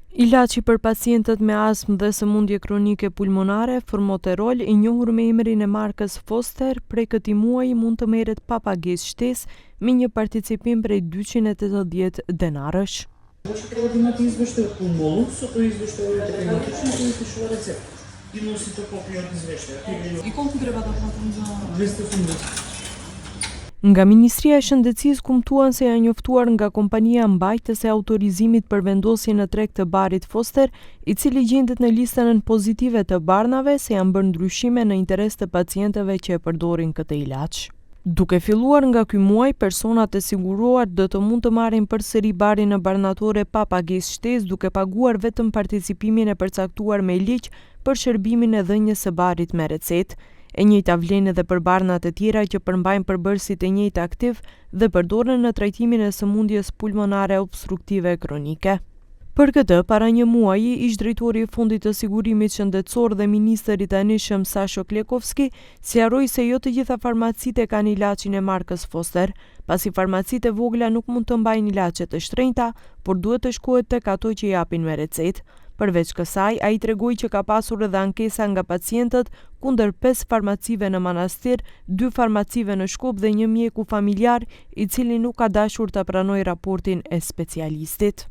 Ilaçi për pacientët me astmë dhe sëmundje kronike pulmonare, Formoterol, i njohur me emrin e markës Foster, prej këtij muaji mund të merret pa pagesë shtesë me një participim prej 280 denarësh. Трябва да имате извещение от пулмолог, извещение от ревматичен и пише рецепт. И носите копия от извещението. И колко трябва да платим за 280. Nga Ministria e Shëndetësisë kumtuan se janë njoftuar nga kompania mbajtëse e autorizimit për vendosjen në treg të barit Foster, i cili gjendet në listën pozitive të barnave se janë bërë ndryshime në interes të pacientëve që e përdorin këtë ilaç. Duke filluar nga ky muaj, personat e siguruar do të mund të marrin përsëri barin në barnatore pa pagesë shtesë, duke paguar vetëm participimin e përcaktuar me ligj për shërbimin e dhënies së barit me recetë. E njëjta vlen edhe për barnat e tjera që përmbajnë përbërësit e njëjtë aktiv dhe përdoren në trajtimin e sëmundjes pulmonare obstruktive kronike. Për këtë, para një muaji, ish drejtori i Fondit të Sigurimit Shëndetësor dhe ministri i tanishëm Sasho Klekovski sqaroi se jo të gjitha farmacitë kanë ilaçin e markës Foster, pasi farmacitë e vogla nuk mund të mbajnë ilaçe të shtrenjta, por duhet të shkohet tek ato që japin me recetë. Përveç kësaj, ai tregoi që ka pasur edhe ankesa nga pacientët kundër 5 farmacive në Manastir, 2 farmacive në Shkup dhe një mjeku familjar i cili nuk ka dashur ta pranojë raportin e specialistit.